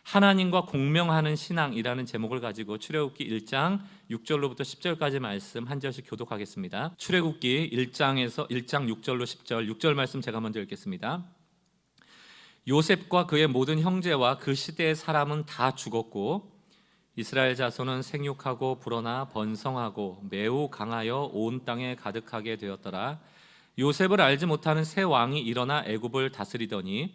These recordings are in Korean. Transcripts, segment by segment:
하나님과 공명하는 신앙이라는 제목을 가지고 출애굽기 1장 6절로부터 10절까지 말씀 한 절씩 교독하겠습니다. 출애굽기 1장 6절로 10절, 6절 말씀 제가 먼저 읽겠습니다. 요셉과 그의 모든 형제와 그 시대의 사람은 다 죽었고 이스라엘 자손은 생육하고 불어나 번성하고 매우 강하여 온 땅에 가득하게 되었더라. 요셉을 알지 못하는 새 왕이 일어나 애굽을 다스리더니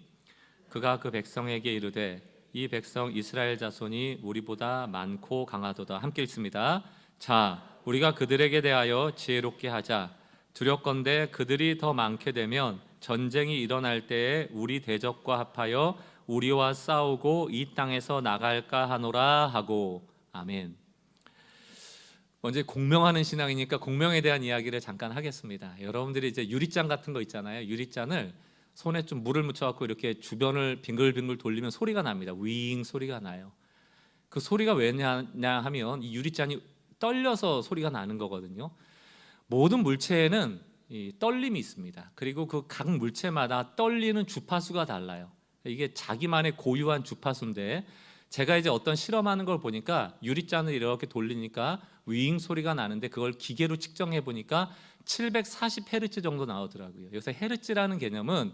그가 그 백성에게 이르되 이 백성 이스라엘 자손이 우리보다 많고 강하도다. 함께 읽습니다. 자, 우리가 그들에게 대하여 지혜롭게 하자. 두렵건대 그들이 더 많게 되면 전쟁이 일어날 때에 우리 대적과 합하여 우리와 싸우고 이 땅에서 나갈까 하노라 하고. 아멘. 먼저 공명하는 신앙이니까 공명에 대한 이야기를 잠깐 하겠습니다. 여러분들이 이제 유리잔 같은 거 있잖아요. 유리잔을 손에 좀 물을 묻혀갖고 이렇게 주변을 빙글빙글 돌리면 소리가 납니다. 윙 소리가 나요. 그 소리가 왜냐 하면 이 유리잔이 떨려서 소리가 나는 거거든요. 모든 물체에는 이 떨림이 있습니다. 그리고 그 각 물체마다 떨리는 주파수가 달라요. 이게 자기만의 고유한 주파수인데 제가 이제 어떤 실험하는 걸 보니까 유리잔을 이렇게 돌리니까 윙 소리가 나는데 그걸 기계로 측정해 보니까 740Hz 정도 나오더라고요. 여기서 헤르츠라는 개념은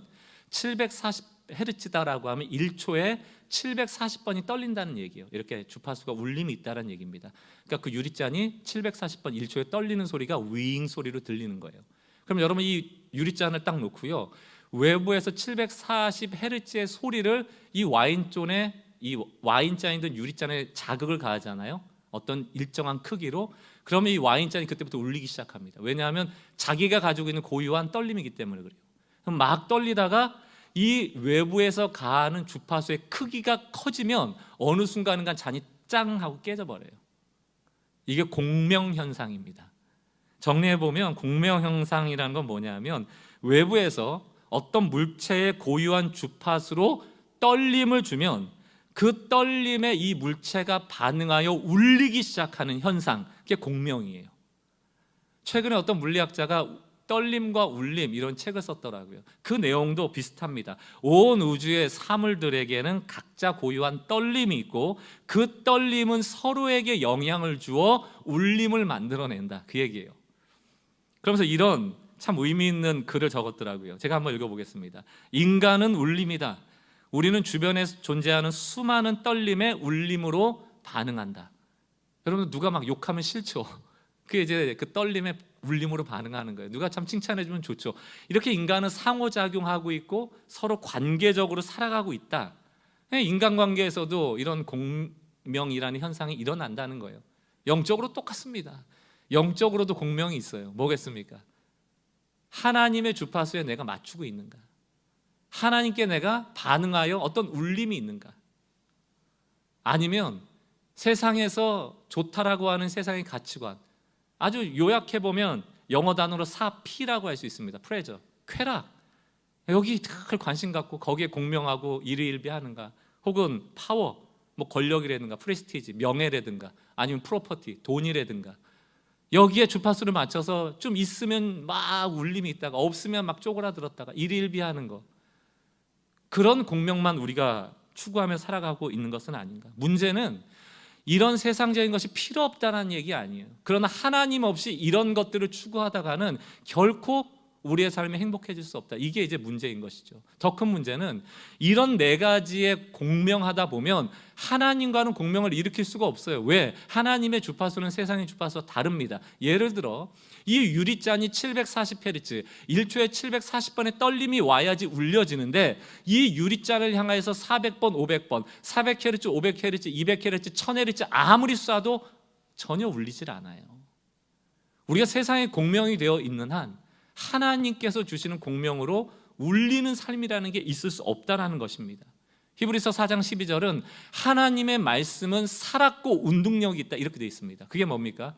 740Hz다라고 하면 1초에 740번이 떨린다는 얘기예요. 이렇게 주파수가 울림이 있다는 얘기입니다. 그러니까 그 유리잔이 740번 1초에 떨리는 소리가 윙 소리로 들리는 거예요. 그럼 여러분 이 유리잔을 딱 놓고요, 외부에서 740Hz의 소리를 이 와인잔이든 유리잔에 자극을 가하잖아요. 어떤 일정한 크기로. 그러면 이 와인잔이 그때부터 울리기 시작합니다. 왜냐하면 자기가 가지고 있는 고유한 떨림이기 때문에 그래요. 그럼 막 떨리다가 이 외부에서 가하는 주파수의 크기가 커지면 어느 순간인가 잔이 짱 하고 깨져버려요. 이게 공명현상입니다. 정리해보면 공명현상이라는 건 뭐냐면 외부에서 어떤 물체의 고유한 주파수로 떨림을 주면 그 떨림에 이 물체가 반응하여 울리기 시작하는 현상, 그게 공명이에요. 최근에 어떤 물리학자가 떨림과 울림 이런 책을 썼더라고요. 그 내용도 비슷합니다. 온 우주의 사물들에게는 각자 고유한 떨림이 있고 그 떨림은 서로에게 영향을 주어 울림을 만들어낸다, 그 얘기예요. 그러면서 이런 참 의미 있는 글을 적었더라고요. 제가 한번 읽어보겠습니다. 인간은 울림이다. 우리는 주변에 존재하는 수많은 떨림에 울림으로 반응한다. 여러분 누가 막 욕하면 싫죠. 그게 이제 그 떨림에 울림으로 반응하는 거예요. 누가 참 칭찬해주면 좋죠. 이렇게 인간은 상호작용하고 있고 서로 관계적으로 살아가고 있다. 인간관계에서도 이런 공명이라는 현상이 일어난다는 거예요. 영적으로 똑같습니다. 영적으로도 공명이 있어요. 뭐겠습니까? 하나님의 주파수에 내가 맞추고 있는가? 하나님께 내가 반응하여 어떤 울림이 있는가? 아니면 세상에서 좋다라고 하는 세상의 가치관, 아주 요약해보면 영어 단어로 사피라고 할 수 있습니다. 프레저, 쾌락, 여기 늘 관심 갖고 거기에 공명하고 일희일비하는가? 혹은 파워, 뭐 권력이라든가 프레스티지, 명예라든가 아니면 프로퍼티, 돈이라든가 여기에 주파수를 맞춰서 좀 있으면 막 울림이 있다가 없으면 막 쪼그라들었다가 일희일비하는 거, 그런 공명만 우리가 추구하며 살아가고 있는 것은 아닌가? 문제는 이런 세상적인 것이 필요 없다는 얘기 아니에요. 그러나 하나님 없이 이런 것들을 추구하다가는 결코 우리의 삶이 행복해질 수 없다. 이게 이제 문제인 것이죠. 더 큰 문제는 이런 네 가지에 공명하다 보면 하나님과는 공명을 일으킬 수가 없어요. 왜? 하나님의 주파수는 세상의 주파수와 다릅니다. 예를 들어 이 유리잔이 740Hz, 1초에 740번의 떨림이 와야지 울려지는데 이 유리잔을 향해서 400번, 500번, 400Hz, 500Hz, 200Hz, 1000Hz 아무리 쏴도 전혀 울리질 않아요. 우리가 세상에 공명이 되어 있는 한 하나님께서 주시는 공명으로 울리는 삶이라는 게 있을 수 없다는 것입니다. 히브리서 4장 12절은 하나님의 말씀은 살았고 운동력이 있다, 이렇게 되어 있습니다. 그게 뭡니까?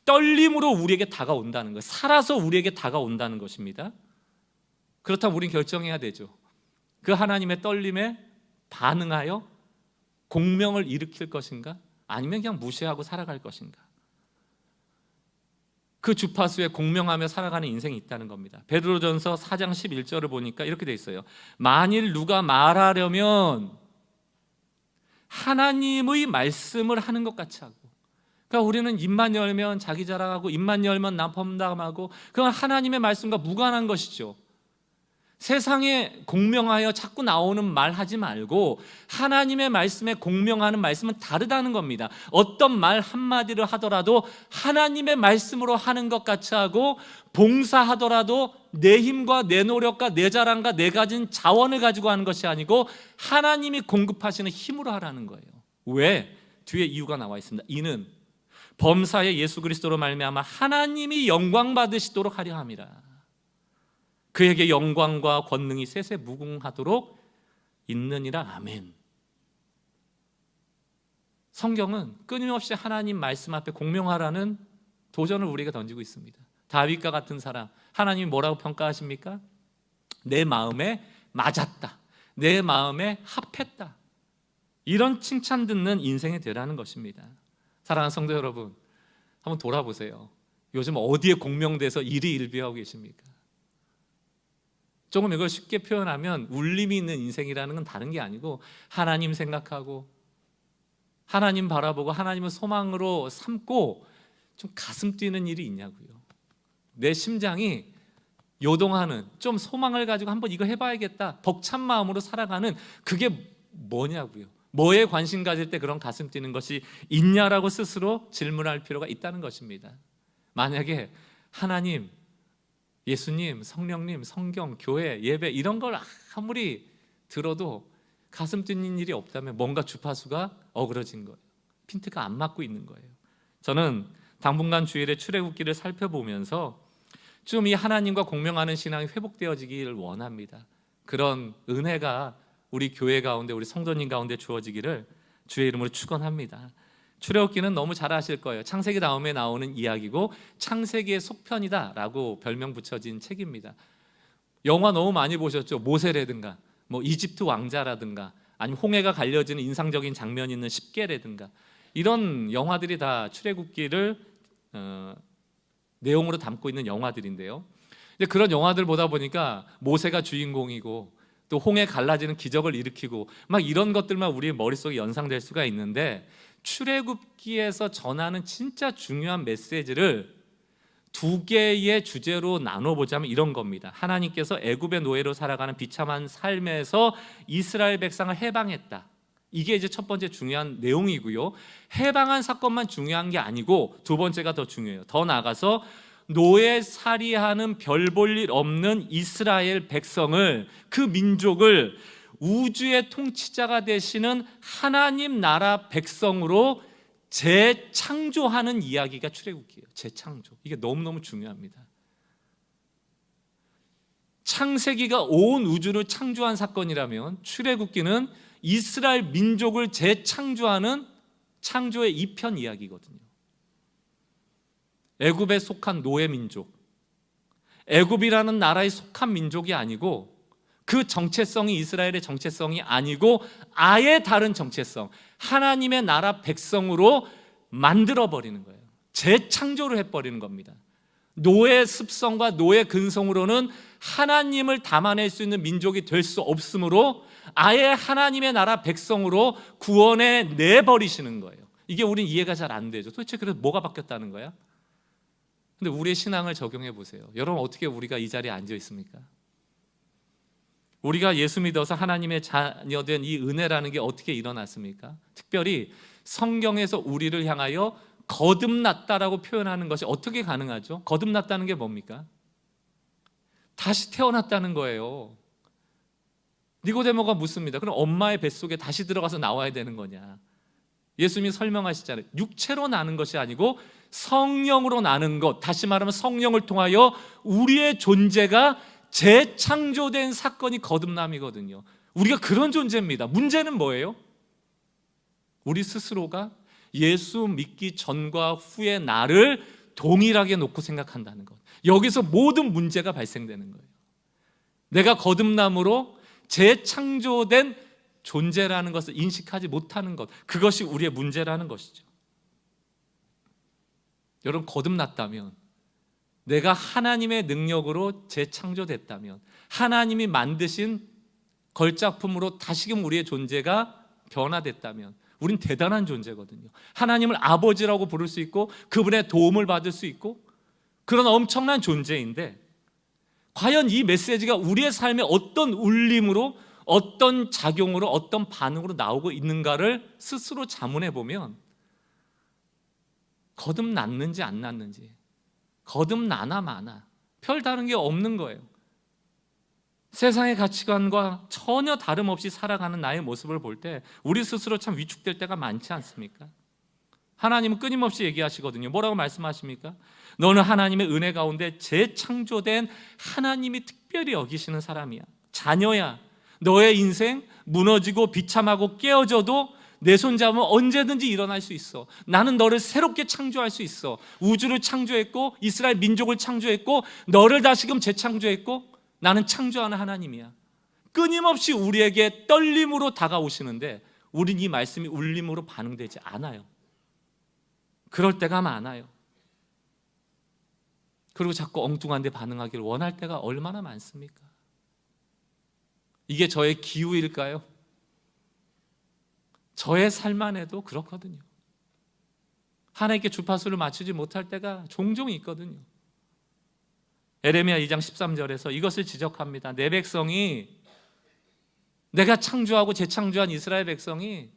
떨림으로 우리에게 다가온다는 거예요. 살아서 우리에게 다가온다는 것입니다. 그렇다면 우린 결정해야 되죠. 그 하나님의 떨림에 반응하여 공명을 일으킬 것인가? 아니면 그냥 무시하고 살아갈 것인가? 그 주파수에 공명하며 살아가는 인생이 있다는 겁니다. 베드로전서 4장 11절을 보니까 이렇게 돼 있어요. 만일 누가 말하려면 하나님의 말씀을 하는 것 같이 하고, 그러니까 우리는 입만 열면 자기 자랑하고 입만 열면 남 험담하고, 그건 하나님의 말씀과 무관한 것이죠. 세상에 공명하여 자꾸 나오는 말 하지 말고 하나님의 말씀에 공명하는 말씀은 다르다는 겁니다. 어떤 말 한마디를 하더라도 하나님의 말씀으로 하는 것 같이 하고, 봉사하더라도 내 힘과 내 노력과 내 자랑과 내 가진 자원을 가지고 하는 것이 아니고 하나님이 공급하시는 힘으로 하라는 거예요. 왜? 뒤에 이유가 나와 있습니다. 이는 범사에 예수 그리스도로 말미암아 하나님이 영광 받으시도록 하려 함이라. 그에게 영광과 권능이 세세 무궁하도록 있느니라. 아멘. 성경은 끊임없이 하나님 말씀 앞에 공명하라는 도전을 우리에게 던지고 있습니다. 다윗과 같은 사람, 하나님이 뭐라고 평가하십니까? 내 마음에 맞았다, 내 마음에 합했다, 이런 칭찬 듣는 인생이 되라는 것입니다. 사랑하는 성도 여러분, 한번 돌아보세요. 요즘 어디에 공명돼서 일희일비하고 계십니까? 조금 이걸 쉽게 표현하면 울림이 있는 인생이라는 건 다른 게 아니고 하나님 생각하고 하나님 바라보고 하나님을 소망으로 삼고 좀 가슴 뛰는 일이 있냐고요. 내 심장이 요동하는, 좀 소망을 가지고 한번 이거 해봐야겠다, 벅찬 마음으로 살아가는, 그게 뭐냐고요. 뭐에 관심 가질 때 그런 가슴 뛰는 것이 있냐라고 스스로 질문할 필요가 있다는 것입니다. 만약에 하나님, 예수님, 성령님, 성경, 교회, 예배 이런 걸 아무리 들어도 가슴 뛰는 일이 없다면 뭔가 주파수가 어그러진 거예요. 핀트가 안 맞고 있는 거예요. 저는 당분간 주일에 출애굽기를 살펴보면서 좀 이 하나님과 공명하는 신앙이 회복되어지기를 원합니다. 그런 은혜가 우리 교회 가운데, 우리 성도님 가운데 주어지기를 주의 이름으로 축원합니다. 출애굽기는 너무 잘 아실 거예요. 창세기 다음에 나오는 이야기고 창세기의 속편이다라고 별명 붙여진 책입니다. 영화 너무 많이 보셨죠? 모세라든가 뭐 이집트 왕자라든가 아니면 홍해가 갈려지는 인상적인 장면이 있는 십계라든가 이런 영화들이 다 출애굽기를 내용으로 담고 있는 영화들인데요. 이제 그런 영화들 보다 보니까 모세가 주인공이고 또 홍해 갈라지는 기적을 일으키고 막 이런 것들만 우리의 머릿속에 연상될 수가 있는데, 출애굽기에서 전하는 진짜 중요한 메시지를 두 개의 주제로 나눠보자면 이런 겁니다. 하나님께서 애굽의 노예로 살아가는 비참한 삶에서 이스라엘 백성을 해방했다. 이게 이제 첫 번째 중요한 내용이고요. 해방한 사건만 중요한 게 아니고 두 번째가 더 중요해요. 더 나아가서 노예살이하는 별 볼 일 없는 이스라엘 백성을, 그 민족을 우주의 통치자가 되시는 하나님 나라 백성으로 재창조하는 이야기가 출애굽기예요. 재창조. 이게 너무너무 중요합니다. 창세기가 온 우주를 창조한 사건이라면 출애굽기는 이스라엘 민족을 재창조하는 창조의 2편 이야기거든요. 애굽에 속한 노예 민족, 애굽이라는 나라에 속한 민족이 아니고 그 정체성이 이스라엘의 정체성이 아니고 아예 다른 정체성, 하나님의 나라 백성으로 만들어버리는 거예요. 재창조를 해버리는 겁니다. 노예 습성과 노예 근성으로는 하나님을 담아낼 수 있는 민족이 될 수 없으므로 아예 하나님의 나라 백성으로 구원해 내버리시는 거예요. 이게 우린 이해가 잘 안 되죠. 도대체 그래서 뭐가 바뀌었다는 거야? 근데 우리의 신앙을 적용해 보세요. 여러분, 어떻게 우리가 이 자리에 앉아 있습니까? 우리가 예수 믿어서 하나님의 자녀된 이 은혜라는 게 어떻게 일어났습니까? 특별히 성경에서 우리를 향하여 거듭났다라고 표현하는 것이 어떻게 가능하죠? 거듭났다는 게 뭡니까? 다시 태어났다는 거예요. 니고데모가 묻습니다. 그럼 엄마의 뱃속에 다시 들어가서 나와야 되는 거냐? 예수님이 설명하시잖아요. 육체로 나는 것이 아니고 성령으로 나는 것, 다시 말하면 성령을 통하여 우리의 존재가 재창조된 사건이 거듭남이거든요. 우리가 그런 존재입니다. 문제는 뭐예요? 우리 스스로가 예수 믿기 전과 후의 나를 동일하게 놓고 생각한다는 것. 여기서 모든 문제가 발생되는 거예요. 내가 거듭남으로 재창조된 존재라는 것을 인식하지 못하는 것, 그것이 우리의 문제라는 것이죠. 여러분, 거듭났다면, 내가 하나님의 능력으로 재창조됐다면, 하나님이 만드신 걸작품으로 다시금 우리의 존재가 변화됐다면, 우린 대단한 존재거든요. 하나님을 아버지라고 부를 수 있고 그분의 도움을 받을 수 있고 그런 엄청난 존재인데, 과연 이 메시지가 우리의 삶에 어떤 울림으로, 어떤 작용으로, 어떤 반응으로 나오고 있는가를 스스로 자문해 보면 거듭났는지 안 났는지, 거듭나나 마나 별 다른 게 없는 거예요. 세상의 가치관과 전혀 다름없이 살아가는 나의 모습을 볼 때 우리 스스로 참 위축될 때가 많지 않습니까? 하나님은 끊임없이 얘기하시거든요. 뭐라고 말씀하십니까? 너는 하나님의 은혜 가운데 재창조된 하나님이 특별히 여기시는 사람이야. 자녀야. 너의 인생 무너지고 비참하고 깨어져도 내 손 잡으면 언제든지 일어날 수 있어. 나는 너를 새롭게 창조할 수 있어. 우주를 창조했고 이스라엘 민족을 창조했고 너를 다시금 재창조했고 나는 창조하는 하나님이야. 끊임없이 우리에게 떨림으로 다가오시는데 우린 이 말씀이 울림으로 반응되지 않아요. 그럴 때가 많아요. 그리고 자꾸 엉뚱한 데 반응하기를 원할 때가 얼마나 많습니까? 이게 저의 기우일까요? 저의 삶 안에도 그렇거든요. 하나님께 주파수를 맞추지 못할 때가 종종 있거든요. 에레미야 2장 13절에서 이것을 지적합니다. 내 백성이, 내가 창조하고 재창조한 이스라엘 백성이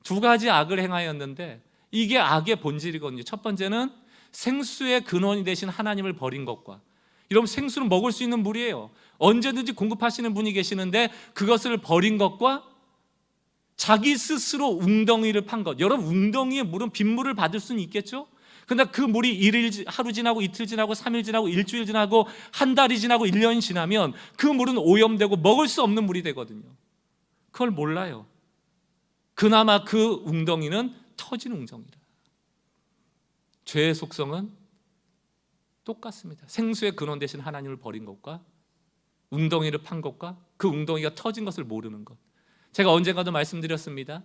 두 가지 악을 행하였는데 이게 악의 본질이거든요. 첫 번째는 생수의 근원이 되신 하나님을 버린 것과, 여러분 생수는 먹을 수 있는 물이에요. 언제든지 공급하시는 분이 계시는데 그것을 버린 것과 자기 스스로 웅덩이를 판 것. 여러분 웅덩이의 물은 빗물을 받을 수는 있겠죠? 근데 그 물이 하루 지나고 이틀 지나고 3일 지나고 일주일 지나고 한 달이 지나고 1년이 지나면 그 물은 오염되고 먹을 수 없는 물이 되거든요. 그걸 몰라요. 그나마 그 웅덩이는 터진 웅덩이라. 죄의 속성은 똑같습니다. 생수의 근원 되신 하나님을 버린 것과 웅덩이를 판 것과 그 웅덩이가 터진 것을 모르는 것. 제가 언젠가도 말씀드렸습니다.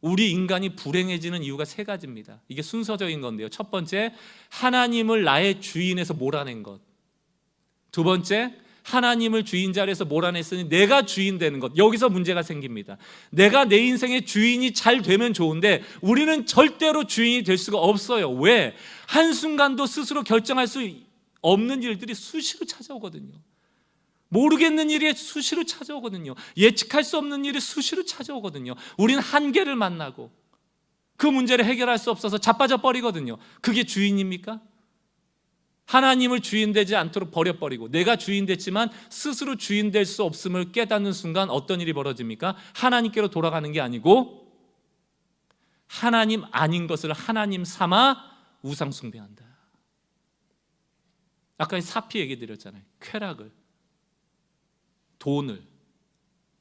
우리 인간이 불행해지는 이유가 세 가지입니다. 이게 순서적인 건데요. 첫 번째, 하나님을 나의 주인에서 몰아낸 것. 두 번째, 하나님을 주인 자리에서 몰아냈으니 내가 주인 되는 것. 여기서 문제가 생깁니다. 내가 내 인생의 주인이 잘 되면 좋은데 우리는 절대로 주인이 될 수가 없어요. 왜? 한순간도 스스로 결정할 수 없는 일들이 수시로 찾아오거든요. 모르겠는 일이 수시로 찾아오거든요. 예측할 수 없는 일이 수시로 찾아오거든요. 우리는 한계를 만나고 그 문제를 해결할 수 없어서 자빠져 버리거든요. 그게 주인입니까? 하나님을 주인 되지 않도록 버려버리고 내가 주인 됐지만 스스로 주인 될 수 없음을 깨닫는 순간 어떤 일이 벌어집니까? 하나님께로 돌아가는 게 아니고 하나님 아닌 것을 하나님 삼아 우상 숭배한다. 아까 사피 얘기 드렸잖아요. 쾌락을, 돈을,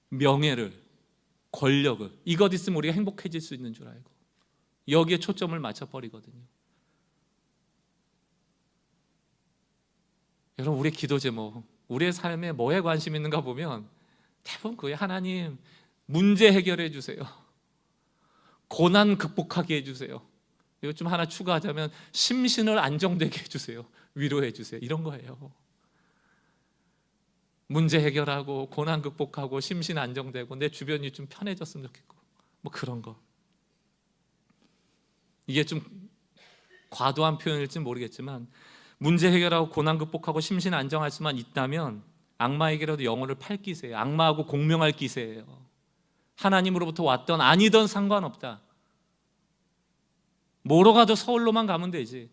명예를, 권력을, 이것 있으면 우리가 행복해질 수 있는 줄 알고 여기에 초점을 맞춰버리거든요. 여러분 우리의 기도 제목, 우리의 삶에 뭐에 관심 있는가 보면 대부분 그게 하나님 문제 해결해 주세요. 고난 극복하게 해주세요. 이거 좀 하나 추가하자면 심신을 안정되게 해주세요. 위로해 주세요. 이런 거예요. 문제 해결하고 고난 극복하고 심신 안정되고 내 주변이 좀 편해졌으면 좋겠고 뭐 그런 거. 이게 좀 과도한 표현일지 모르겠지만 문제 해결하고 고난 극복하고 심신 안정할 수만 있다면 악마에게라도 영혼을 팔 기세예요. 악마하고 공명할 기세예요. 하나님으로부터 왔던 아니던 상관없다. 뭐로 가도 서울로만 가면 되지.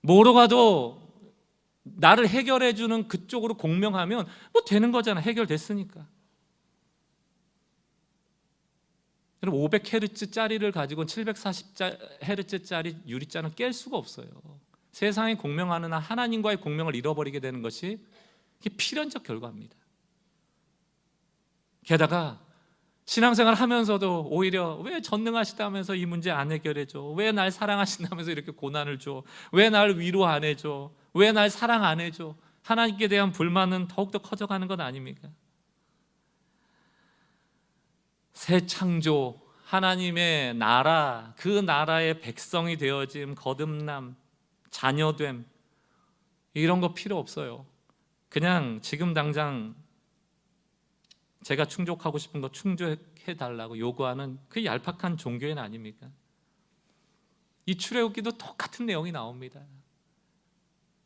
뭐로 가도 나를 해결해 주는 그쪽으로 공명하면 뭐 되는 거잖아. 해결됐으니까. 여러분 500Hz짜리를 가지고 740Hz짜리 유리잔을 깰 수가 없어요. 세상에 공명하는 한 하나님과의 공명을 잃어버리게 되는 것이 이게 필연적 결과입니다. 게다가 신앙생활 하면서도 오히려 왜 전능하시다면서 이 문제 안 해결해줘? 왜 날 사랑하신다면서 이렇게 고난을 줘? 왜 날 위로 안 해줘? 왜 날 사랑 안 해줘? 하나님께 대한 불만은 더욱더 커져가는 것 아닙니까? 새 창조, 하나님의 나라, 그 나라의 백성이 되어짐, 거듭남, 자녀됨, 이런 거 필요 없어요. 그냥 지금 당장 제가 충족하고 싶은 거 충족해 달라고 요구하는 그 얄팍한 종교인 아닙니까? 이 출애굽기도 똑같은 내용이 나옵니다.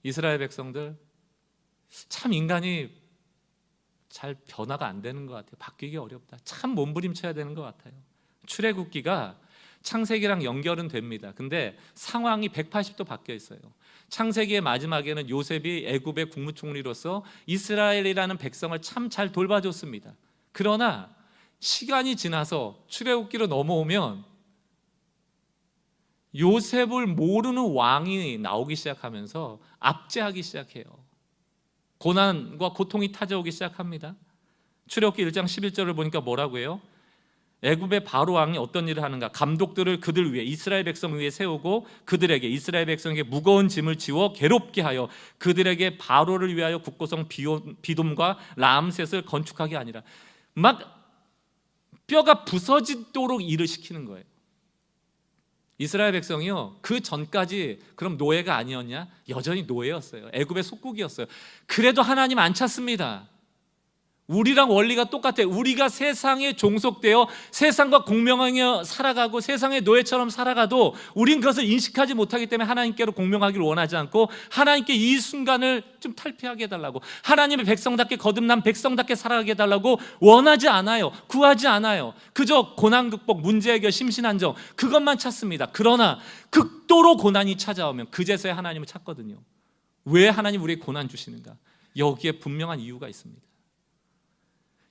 이스라엘 백성들 참 인간이 잘 변화가 안 되는 것 같아요. 바뀌기 어렵다. 참 몸부림쳐야 되는 것 같아요. 출애굽기가 창세기랑 연결은 됩니다. 근데 상황이 180도 바뀌어 있어요. 창세기의 마지막에는 요셉이 애굽의 국무총리로서 이스라엘이라는 백성을 참 잘 돌봐줬습니다. 그러나 시간이 지나서 출애굽기로 넘어오면 요셉을 모르는 왕이 나오기 시작하면서 압제하기 시작해요. 고난과 고통이 찾아오기 시작합니다. 출애굽기 1장 11절을 보니까 뭐라고 해요? 애굽의 바로 왕이 어떤 일을 하는가? 감독들을 그들 위에 이스라엘 백성 위에 세우고 그들에게 이스라엘 백성에게 무거운 짐을 지워 괴롭게 하여 그들에게 바로를 위하여 국고성 비돔과 라암셋을 건축하게 아니라 막 뼈가 부서지도록 일을 시키는 거예요. 이스라엘 백성이요, 그 전까지 그럼 노예가 아니었냐? 여전히 노예였어요. 애굽의 속국이었어요. 그래도 하나님 안 찾습니다. 우리랑 원리가 똑같아요. 우리가 세상에 종속되어 세상과 공명하며 살아가고 세상의 노예처럼 살아가도 우린 그것을 인식하지 못하기 때문에 하나님께로 공명하기를 원하지 않고 하나님께 이 순간을 좀 탈피하게 해달라고, 하나님의 백성답게 거듭난 백성답게 살아가게 해달라고 원하지 않아요. 구하지 않아요. 그저 고난 극복, 문제 해결, 심신안정 그것만 찾습니다. 그러나 극도로 고난이 찾아오면 그제서야 하나님을 찾거든요. 왜 하나님 우리에게 고난 주시는가? 여기에 분명한 이유가 있습니다.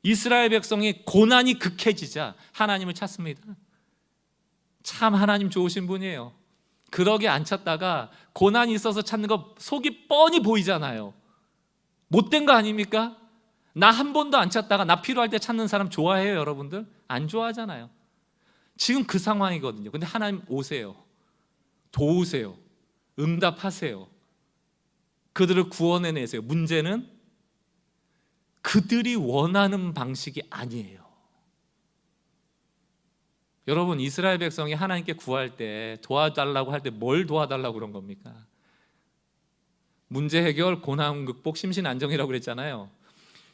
이스라엘 백성이 고난이 극해지자 하나님을 찾습니다. 참 하나님 좋으신 분이에요. 그러게 안 찾다가 고난이 있어서 찾는 거 속이 뻔히 보이잖아요. 못된 거 아닙니까? 나 한 번도 안 찾다가 나 필요할 때 찾는 사람 좋아해요, 여러분들? 안 좋아하잖아요. 지금 그 상황이거든요. 근데 하나님 오세요. 도우세요. 응답하세요. 그들을 구원해내세요. 문제는 그들이 원하는 방식이 아니에요. 여러분, 이스라엘 백성이 하나님께 구할 때, 도와달라고 할 때 뭘 도와달라고 그런 겁니까? 문제 해결, 고난 극복, 심신 안정이라고 그랬잖아요.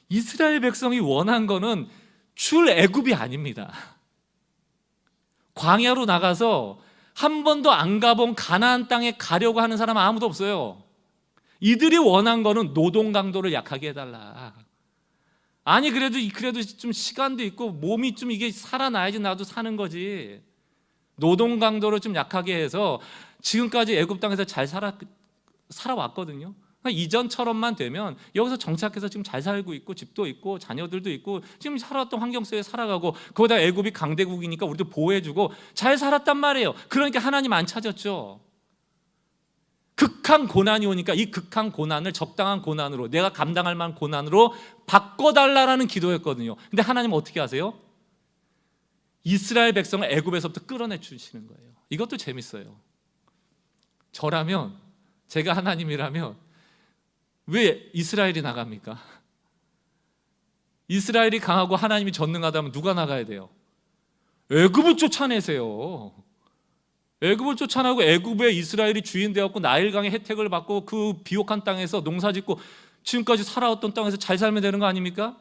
이스라엘 백성이 원한 거는 출애굽이 아닙니다. 광야로 나가서 한 번도 안 가본 가나안 땅에 가려고 하는 사람은 아무도 없어요. 이들이 원한 거는 노동 강도를 약하게 해달라. 아니 그래도 좀 시간도 있고 몸이 좀 이게 살아나야지 나도 사는 거지. 노동 강도를 좀 약하게 해서 지금까지 애굽 땅에서 잘 살아왔거든요. 그러니까 이전처럼만 되면 여기서 정착해서 지금 잘 살고 있고 집도 있고 자녀들도 있고 지금 살아왔던 환경 속에 살아가고 거기다 애굽이 강대국이니까 우리도 보호해주고 잘 살았단 말이에요. 그러니까 하나님 안 찾았죠. 극한 고난이 오니까 이 극한 고난을 적당한 고난으로, 내가 감당할 만한 고난으로 바꿔달라는 기도였거든요. 근데 하나님은 어떻게 하세요? 이스라엘 백성을 애굽에서부터 끌어내 주시는 거예요. 이것도 재밌어요. 저라면, 제가 하나님이라면 왜 이스라엘이 나갑니까? 이스라엘이 강하고 하나님이 전능하다면 누가 나가야 돼요? 애굽을 쫓아내세요. 애굽을 쫓아나고 애굽에 이스라엘이 주인 되었고 나일강의 혜택을 받고 그 비옥한 땅에서 농사짓고 지금까지 살아왔던 땅에서 잘 살면 되는 거 아닙니까?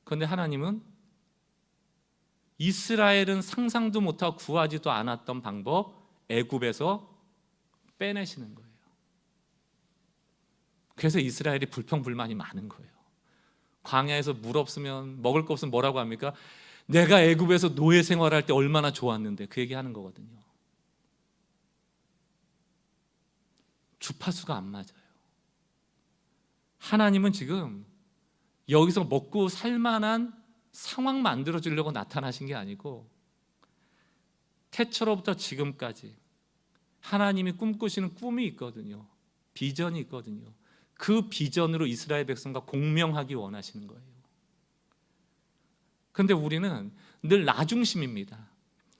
그런데 하나님은 이스라엘은 상상도 못하고 구하지도 않았던 방법 애굽에서 빼내시는 거예요. 그래서 이스라엘이 불평불만이 많은 거예요. 광야에서 물 없으면, 먹을 거 없으면 뭐라고 합니까? 내가 애굽에서 노예 생활할 때 얼마나 좋았는데, 그 얘기하는 거거든요. 주파수가 안 맞아요. 하나님은 지금 여기서 먹고 살만한 상황 만들어주려고 나타나신 게 아니고 태초로부터 지금까지 하나님이 꿈꾸시는 꿈이 있거든요. 비전이 있거든요. 그 비전으로 이스라엘 백성과 공명하기 원하시는 거예요. 그런데 우리는 늘 나 중심입니다.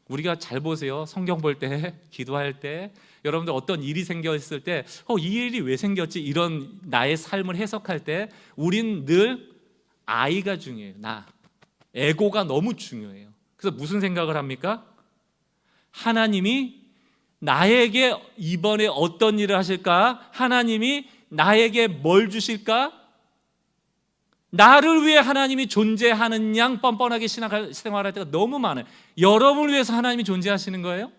우리가 잘 보세요. 성경 볼 때, 기도할 때, 여러분들 어떤 일이 생겼을 때 이 일이 왜 생겼지? 이런 나의 삶을 해석할 때 우린 늘 아이가 중요해요. 나. 에고가 너무 중요해요. 그래서 무슨 생각을 합니까? 하나님이 나에게 이번에 어떤 일을 하실까? 하나님이 나에게 뭘 주실까? 나를 위해 하나님이 존재하는 양 뻔뻔하게 신앙생활할 때가 너무 많아요. 여러분을 위해서 하나님이 존재하시는 거예요?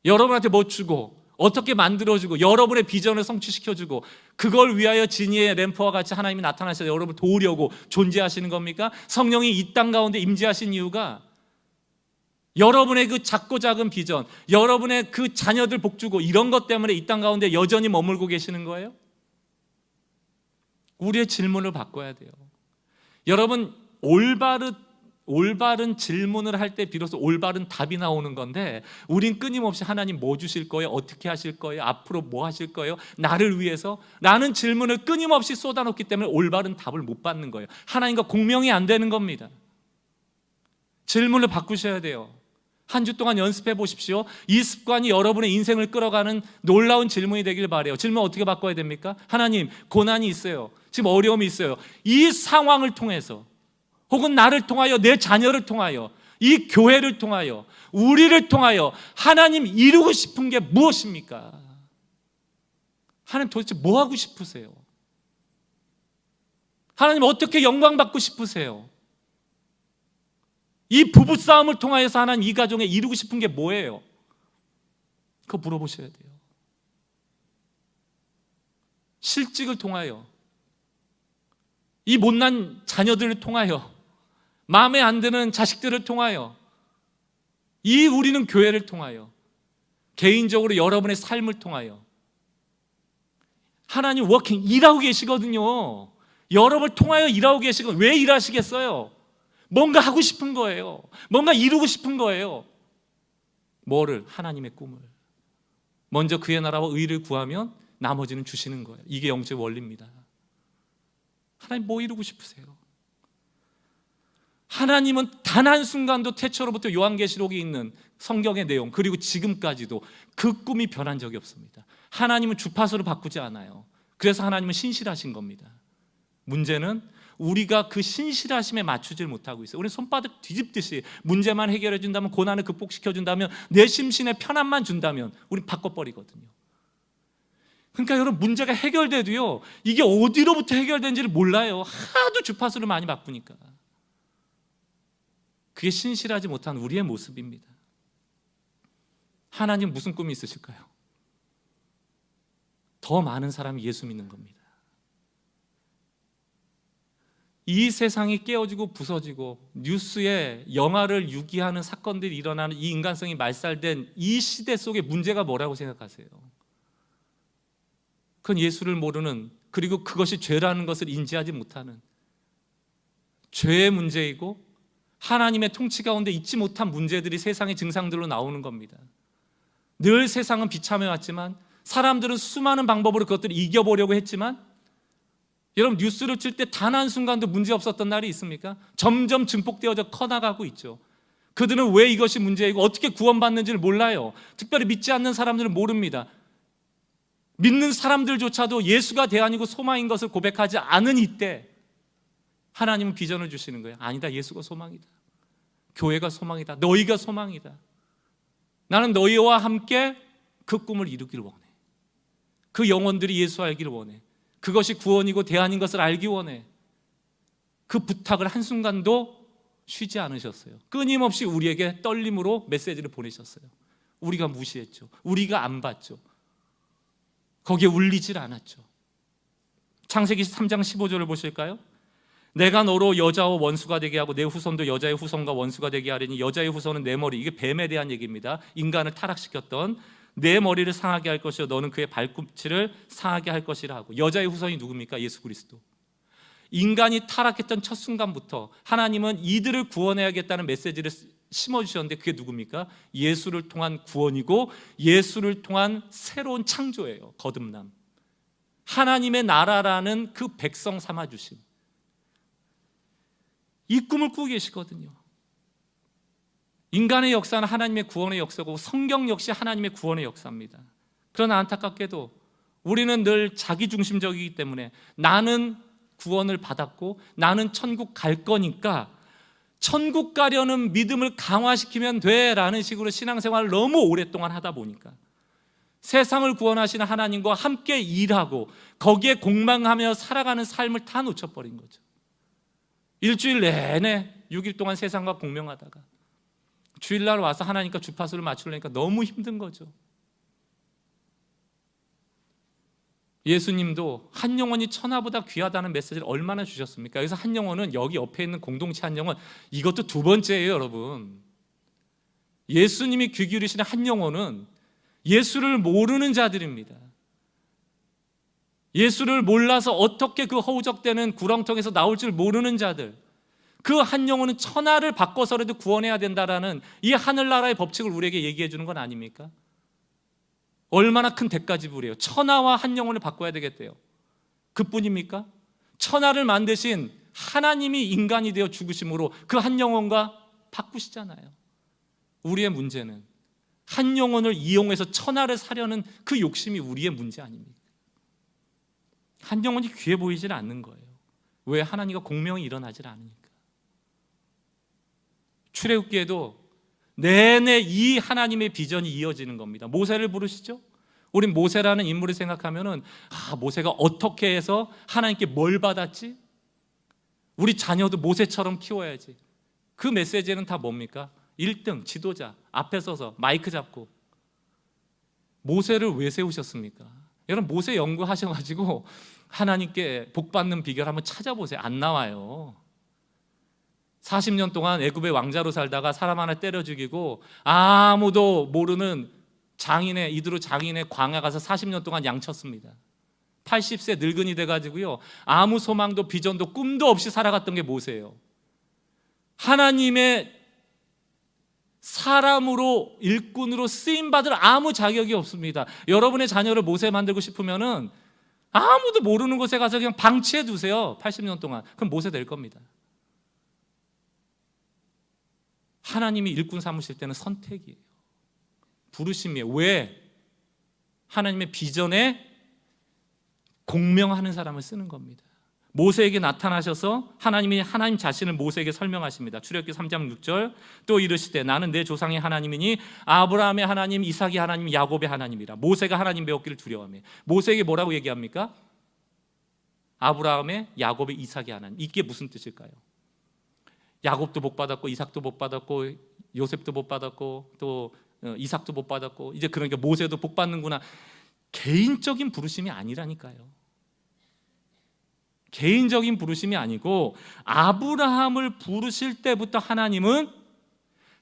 여러분한테 뭐 주고 어떻게 만들어주고 여러분의 비전을 성취시켜주고 그걸 위하여 진이의 램프와 같이 하나님이 나타나셔서 여러분을 도우려고 존재하시는 겁니까? 성령이 이 땅 가운데 임재하신 이유가 여러분의 그 작고 작은 비전, 여러분의 그 자녀들 복주고 이런 것 때문에 이 땅 가운데 여전히 머물고 계시는 거예요? 우리의 질문을 바꿔야 돼요. 여러분, 올바른 질문을 할 때 비로소 올바른 답이 나오는 건데 우린 끊임없이 하나님 뭐 주실 거예요? 어떻게 하실 거예요? 앞으로 뭐 하실 거예요? 나를 위해서? 라는 질문을 끊임없이 쏟아놓기 때문에 올바른 답을 못 받는 거예요. 하나님과 공명이 안 되는 겁니다. 질문을 바꾸셔야 돼요. 한 주 동안 연습해 보십시오. 이 습관이 여러분의 인생을 끌어가는 놀라운 질문이 되길 바라요. 질문 어떻게 바꿔야 됩니까? 하나님, 고난이 있어요. 지금 어려움이 있어요. 이 상황을 통해서 혹은 나를 통하여 내 자녀를 통하여 이 교회를 통하여 우리를 통하여 하나님 이루고 싶은 게 무엇입니까? 하나님 도대체 뭐 하고 싶으세요? 하나님 어떻게 영광 받고 싶으세요? 이 부부싸움을 통하여서 하나님 이 가정에 이루고 싶은 게 뭐예요? 그거 물어보셔야 돼요. 실직을 통하여 이 못난 자녀들을 통하여 마음에 안 드는 자식들을 통하여 이 우리는 교회를 통하여 개인적으로 여러분의 삶을 통하여 하나님 워킹 일하고 계시거든요. 여러분을 통하여 일하고 계시고 왜 일하시겠어요? 뭔가 하고 싶은 거예요. 뭔가 이루고 싶은 거예요. 뭐를? 하나님의 꿈을. 먼저 그의 나라와 의를 구하면 나머지는 주시는 거예요. 이게 영적 원리입니다. 하나님 뭐 이루고 싶으세요? 하나님은 단 한순간도 태초로부터 요한계시록에 있는 성경의 내용 그리고 지금까지도 그 꿈이 변한 적이 없습니다. 하나님은 주파수를 바꾸지 않아요. 그래서 하나님은 신실하신 겁니다. 문제는 우리가 그 신실하심에 맞추질 못하고 있어요. 우리 손바닥 뒤집듯이 문제만 해결해 준다면, 고난을 극복시켜 준다면, 내 심신에 편안만 준다면 우린 바꿔버리거든요. 그러니까 여러분, 문제가 해결돼도요 이게 어디로부터 해결된지를 몰라요. 하도 주파수를 많이 바꾸니까. 그게 신실하지 못한 우리의 모습입니다. 하나님 무슨 꿈이 있으실까요? 더 많은 사람이 예수 믿는 겁니다. 이 세상이 깨어지고 부서지고 뉴스에 영화를 유기하는 사건들이 일어나는 이 인간성이 말살된 이 시대 속에 문제가 뭐라고 생각하세요? 그건 예수를 모르는, 그리고 그것이 죄라는 것을 인지하지 못하는 죄의 문제이고 하나님의 통치 가운데 잊지 못한 문제들이 세상의 증상들로 나오는 겁니다. 늘 세상은 비참해 왔지만 사람들은 수많은 방법으로 그것들을 이겨보려고 했지만, 여러분 뉴스를 칠 때 단 한순간도 문제 없었던 날이 있습니까? 점점 증폭되어져 커나가고 있죠. 그들은 왜 이것이 문제이고 어떻게 구원받는지를 몰라요. 특별히 믿지 않는 사람들은 모릅니다. 믿는 사람들조차도 예수가 대안이고 소망인 것을 고백하지 않은 이때 하나님은 비전을 주시는 거예요. 아니다, 예수가 소망이다, 교회가 소망이다, 너희가 소망이다. 나는 너희와 함께 그 꿈을 이루기를 원해. 그 영혼들이 예수 알기를 원해. 그것이 구원이고 대안인 것을 알기 원해. 그 부탁을 한순간도 쉬지 않으셨어요. 끊임없이 우리에게 떨림으로 메시지를 보내셨어요. 우리가 무시했죠. 우리가 안 받죠. 거기에 울리질 않았죠. 창세기 3장 15절을 보실까요? 내가 너로 여자와 원수가 되게 하고 내 후손도 여자의 후손과 원수가 되게 하리니 여자의 후손은 내 머리. 이게 뱀에 대한 얘기입니다. 인간을 타락시켰던 내 머리를 상하게 할 것이요 너는 그의 발꿈치를 상하게 할 것이라 하고. 여자의 후손이 누굽니까? 예수 그리스도. 인간이 타락했던 첫 순간부터 하나님은 이들을 구원해야겠다는 메시지를 심어주셨는데 그게 누굽니까? 예수를 통한 구원이고 예수를 통한 새로운 창조예요. 거듭남. 하나님의 나라라는 그 백성 삼아주심. 이 꿈을 꾸고 계시거든요. 인간의 역사는 하나님의 구원의 역사고 성경 역시 하나님의 구원의 역사입니다. 그러나 안타깝게도 우리는 늘 자기중심적이기 때문에 나는 구원을 받았고 나는 천국 갈 거니까 천국 가려는 믿음을 강화시키면 돼 라는 식으로 신앙생활을 너무 오랫동안 하다 보니까 세상을 구원하시는 하나님과 함께 일하고 거기에 공망하며 살아가는 삶을 다 놓쳐버린 거죠. 일주일 내내 6일 동안 세상과 공명하다가 주일날 와서 하나님과 주파수를 맞추려니까 너무 힘든 거죠. 예수님도 한 영혼이 천하보다 귀하다는 메시지를 얼마나 주셨습니까? 여기서 한 영혼은 여기 옆에 있는 공동체 한 영혼, 이것도 두 번째예요, 여러분. 예수님이 귀 기울이시는 한 영혼은 예수를 모르는 자들입니다. 예수를 몰라서 어떻게 그 허우적대는 구렁텅이에서 나올 줄 모르는 자들, 그 한 영혼은 천하를 바꿔서라도 구원해야 된다라는 이 하늘나라의 법칙을 우리에게 얘기해 주는 건 아닙니까? 얼마나 큰 대가 지불이에요. 천하와 한 영혼을 바꿔야 되겠대요. 그뿐입니까? 천하를 만드신 하나님이 인간이 되어 죽으심으로 그 한 영혼과 바꾸시잖아요. 우리의 문제는 한 영혼을 이용해서 천하를 사려는 그 욕심이 우리의 문제 아닙니까? 한 영혼이 귀해 보이질 않는 거예요. 왜? 하나님과 공명이 일어나질 않으니까. 출애굽기에도 내내 이 하나님의 비전이 이어지는 겁니다. 모세를 부르시죠. 우린 모세라는 인물을 생각하면은 모세가 어떻게 해서 하나님께 뭘 받았지? 우리 자녀도 모세처럼 키워야지. 그 메시지는 다 뭡니까? 1등 지도자 앞에 서서 마이크 잡고. 모세를 왜 세우셨습니까? 여러분 모세 연구하셔가지고 하나님께 복받는 비결 한번 찾아보세요. 안 나와요. 40년 동안 애굽의 왕자로 살다가 사람 하나 때려 죽이고 아무도 모르는 장인의 이드로 장인의 광야 가서 40년 동안 양쳤습니다. 80세 늙은이 돼가지고요 아무 소망도 비전도 꿈도 없이 살아갔던 게 모세예요. 하나님의 사람으로 일꾼으로 쓰임받을 아무 자격이 없습니다. 여러분의 자녀를 모세 만들고 싶으면은 아무도 모르는 곳에 가서 그냥 방치해 두세요. 80년 동안. 그럼 모세 될 겁니다. 하나님이 일꾼 삼으실 때는 선택이에요. 부르심이에요. 왜? 하나님의 비전에 공명하는 사람을 쓰는 겁니다. 모세에게 나타나셔서 하나님이 하나님 자신을 모세에게 설명하십니다. 출애굽기 3장 6절 또 이르시되 나는 내 조상의 하나님이니 아브라함의 하나님, 이삭의 하나님, 야곱의 하나님이라. 모세가 하나님 배웠기를 두려워하며. 모세에게 뭐라고 얘기합니까? 아브라함의, 야곱의, 이삭의 하나님. 이게 무슨 뜻일까요? 야곱도 복 받았고 이삭도 복 받았고 요셉도 복 받았고 또 이삭도 복 받았고 이제 그러니까 모세도 복 받는구나. 개인적인 부르심이 아니라니까요. 개인적인 부르심이 아니고 아브라함을 부르실 때부터 하나님은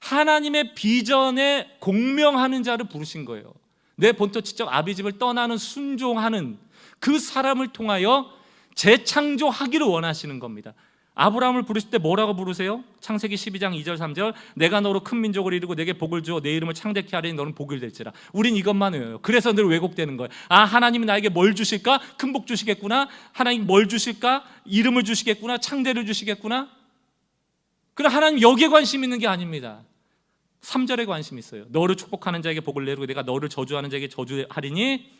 하나님의 비전에 공명하는 자를 부르신 거예요. 내 본토지적 아비집을 떠나는 순종하는 그 사람을 통하여 재창조하기를 원하시는 겁니다. 아브라함을 부르실 때 뭐라고 부르세요? 창세기 12장 2절 3절 내가 너로 큰 민족을 이루고 내게 복을 주어 내 이름을 창대케 하리니 너는 복을 될지라. 우린 이것만 외워요. 그래서 늘 왜곡되는 거예요. 하나님이 나에게 뭘 주실까? 큰 복 주시겠구나. 하나님 뭘 주실까? 이름을 주시겠구나. 창대를 주시겠구나. 그럼 하나님 여기에 관심 있는 게 아닙니다. 3절에 관심 있어요. 너를 축복하는 자에게 복을 내리고 내가 너를 저주하는 자에게 저주하리니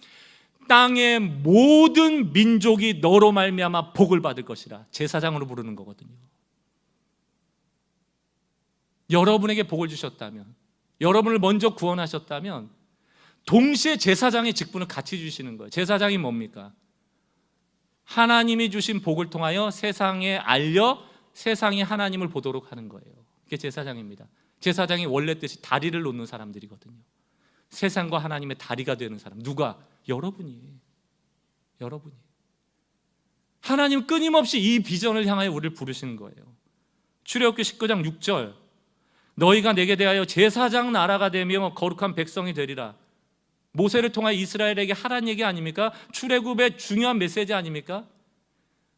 땅의 모든 민족이 너로 말미암아 복을 받을 것이라. 제사장으로 부르는 거거든요. 여러분에게 복을 주셨다면, 여러분을 먼저 구원하셨다면 동시에 제사장의 직분을 같이 주시는 거예요. 제사장이 뭡니까? 하나님이 주신 복을 통하여 세상에 알려 세상이 하나님을 보도록 하는 거예요. 그게 제사장입니다. 제사장이 원래 뜻이 다리를 놓는 사람들이거든요. 세상과 하나님의 다리가 되는 사람. 누가? 여러분이. 하나님 끊임없이 이 비전을 향하여 우리를 부르시는 거예요. 출애굽기 19장 6절 너희가 내게 대하여 제사장 나라가 되며 거룩한 백성이 되리라. 모세를 통하여 이스라엘에게 하라는 얘기 아닙니까? 출애굽의 중요한 메시지 아닙니까?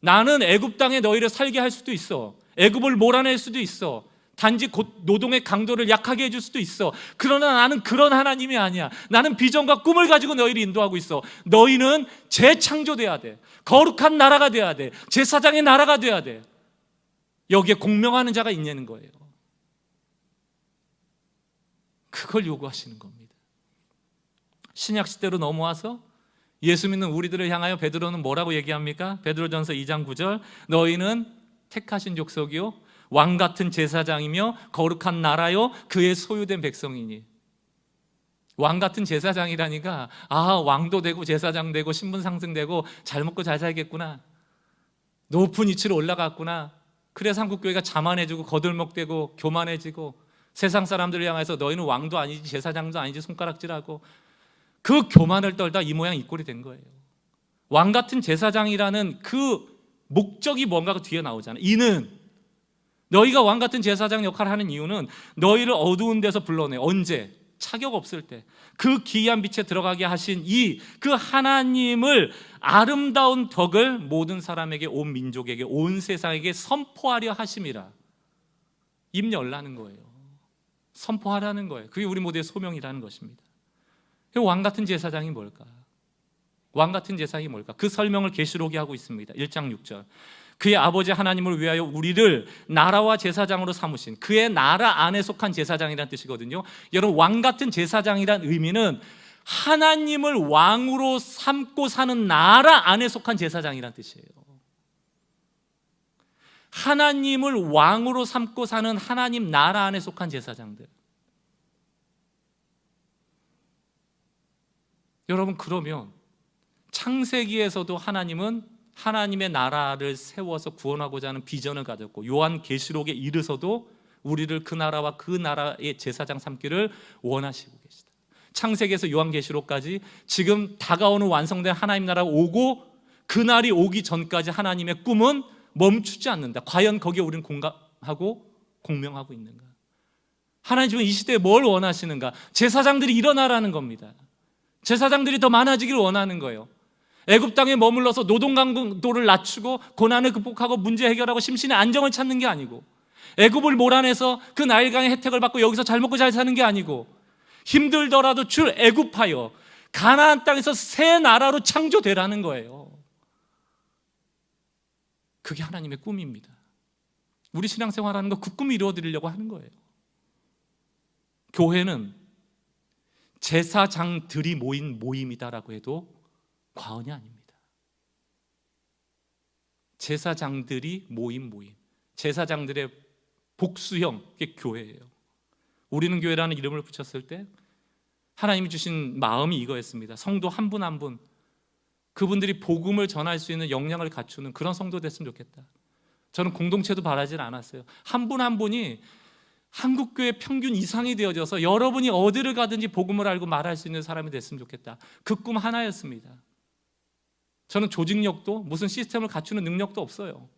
나는 애굽 땅에 너희를 살게 할 수도 있어. 애굽을 몰아낼 수도 있어. 단지 노동의 강도를 약하게 해줄 수도 있어. 그러나 나는 그런 하나님이 아니야. 나는 비전과 꿈을 가지고 너희를 인도하고 있어. 너희는 재창조돼야 돼. 거룩한 나라가 돼야 돼. 제사장의 나라가 돼야 돼. 여기에 공명하는 자가 있냐는 거예요. 그걸 요구하시는 겁니다. 신약 시대로 넘어와서 예수 믿는 우리들을 향하여 베드로는 뭐라고 얘기합니까? 베드로전서 2장 9절 너희는 택하신 족속이요 왕 같은 제사장이며 거룩한 나라요 그의 소유된 백성이니. 왕 같은 제사장이라니까 왕도 되고 제사장 되고 신분 상승되고 잘 먹고 잘 살겠구나. 높은 위치로 올라갔구나. 그래서 한국교회가 자만해지고 거들먹대고 교만해지고 세상 사람들을 향해서 너희는 왕도 아니지 제사장도 아니지 손가락질하고 그 교만을 떨다 이 모양 이 꼴이 된 거예요. 왕 같은 제사장이라는 그 목적이 뭔가가 뒤에 나오잖아요. 이는 너희가 왕 같은 제사장 역할을 하는 이유는 너희를 어두운 데서 불러내. 언제? 차격 없을 때 그 기이한 빛에 들어가게 하신 그 하나님을 아름다운 덕을 모든 사람에게, 온 민족에게, 온 세상에게 선포하려 하심이라. 입 열라는 거예요. 선포하라는 거예요. 그게 우리 모두의 소명이라는 것입니다. 왕 같은 제사장이 뭘까? 왕 같은 제사장이 뭘까? 그 설명을 계시록이 하고 있습니다. 1장 6절. 그의 아버지 하나님을 위하여 우리를 나라와 제사장으로 삼으신, 그의 나라 안에 속한 제사장이라는 뜻이거든요. 여러분, 왕 같은 제사장이란 의미는 하나님을 왕으로 삼고 사는 나라 안에 속한 제사장이라는 뜻이에요. 하나님을 왕으로 삼고 사는 하나님 나라 안에 속한 제사장들. 여러분, 그러면 창세기에서도 하나님은 하나님의 나라를 세워서 구원하고자 하는 비전을 가졌고, 요한계시록에 이르서도 우리를 그 나라와 그 나라의 제사장 삼기를 원하시고 계시다. 창세기에서 요한계시록까지 지금 다가오는 완성된 하나님 나라가 오고 그날이 오기 전까지 하나님의 꿈은 멈추지 않는다. 과연 거기에 우리는 공감하고 공명하고 있는가? 하나님 지금 이 시대에 뭘 원하시는가? 제사장들이 일어나라는 겁니다. 제사장들이 더 많아지기를 원하는 거예요. 애굽 땅에 머물러서 노동 강도를 낮추고 고난을 극복하고 문제 해결하고 심신의 안정을 찾는 게 아니고, 애굽을 몰아내서 그 나일강의 혜택을 받고 여기서 잘 먹고 잘 사는 게 아니고, 힘들더라도 줄 애굽하여 가나안 땅에서 새 나라로 창조되라는 거예요. 그게 하나님의 꿈입니다. 우리 신앙생활하는 거 그 꿈을 이루어드리려고 하는 거예요. 교회는 제사장들이 모인 모임이다라고 해도 과언이 아닙니다. 제사장들이 모임, 제사장들의 복수형, 그게 교회예요. 우리는 교회라는 이름을 붙였을 때 하나님이 주신 마음이 이거였습니다. 성도 한 분 한 분, 그분들이 복음을 전할 수 있는 역량을 갖추는 그런 성도 됐으면 좋겠다. 저는 공동체도 바라질 않았어요. 한 분 한 분이 한국교회 평균 이상이 되어져서 여러분이 어디를 가든지 복음을 알고 말할 수 있는 사람이 됐으면 좋겠다. 그 꿈 하나였습니다. 저는 조직력도 무슨 시스템을 갖추는 능력도 없어요.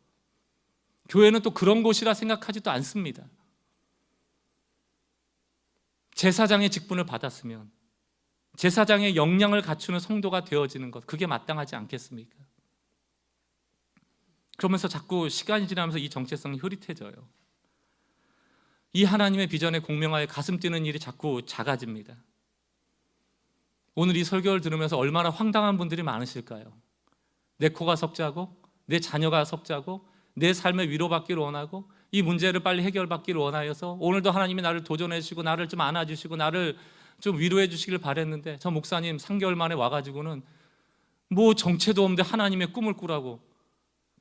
교회는 또 그런 곳이라 생각하지도 않습니다. 제사장의 직분을 받았으면 제사장의 역량을 갖추는 성도가 되어지는 것, 그게 마땅하지 않겠습니까? 그러면서 자꾸 시간이 지나면서 이 정체성이 흐릿해져요. 이 하나님의 비전에 공명하여 가슴 뛰는 일이 자꾸 작아집니다. 오늘 이 설교를 들으면서 얼마나 황당한 분들이 많으실까요? 내 코가 석자고 내 자녀가 석자고 내 삶에 위로받기를 원하고 이 문제를 빨리 해결받기를 원하여서 오늘도 하나님이 나를 도전해 주시고 나를 좀 안아주시고 나를 좀 위로해 주시길 바랬는데, 저 목사님 3개월 만에 와가지고는 뭐 정체도 없는데 하나님의 꿈을 꾸라고.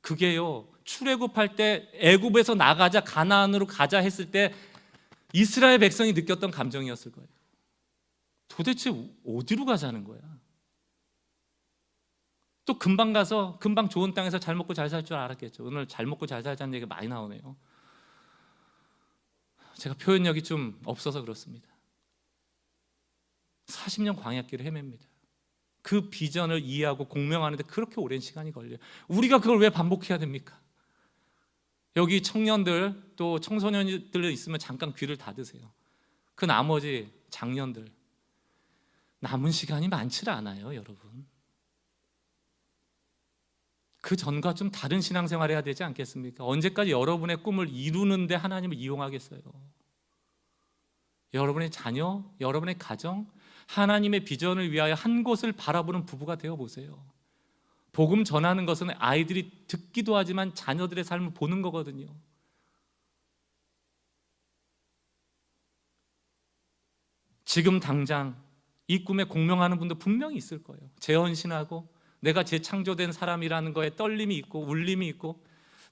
그게요, 출애굽할 때 애굽에서 나가자, 가나안으로 가자 했을 때 이스라엘 백성이 느꼈던 감정이었을 거예요. 도대체 어디로 가자는 거야? 또 금방 가서 금방 좋은 땅에서 잘 먹고 잘 살 줄 알았겠죠. 오늘 잘 먹고 잘 살자는 얘기가 많이 나오네요. 제가 표현력이 좀 없어서 그렇습니다. 40년 광야길을 헤맵니다. 그 비전을 이해하고 공명하는데 그렇게 오랜 시간이 걸려요. 우리가 그걸 왜 반복해야 됩니까? 여기 청년들 또 청소년들 있으면 잠깐 귀를 닫으세요. 그 나머지 장년들 남은 시간이 많지 않아요, 여러분. 그 전과 좀 다른 신앙생활 해야 되지 않겠습니까? 언제까지 여러분의 꿈을 이루는데 하나님을 이용하겠어요? 여러분의 자녀, 여러분의 가정, 하나님의 비전을 위하여 한 곳을 바라보는 부부가 되어보세요. 복음 전하는 것은 아이들이 듣기도 하지만 자녀들의 삶을 보는 거거든요. 지금 당장 이 꿈에 공명하는 분도 분명히 있을 거예요. 재헌신하고 내가 재창조된 사람이라는 거에 떨림이 있고 울림이 있고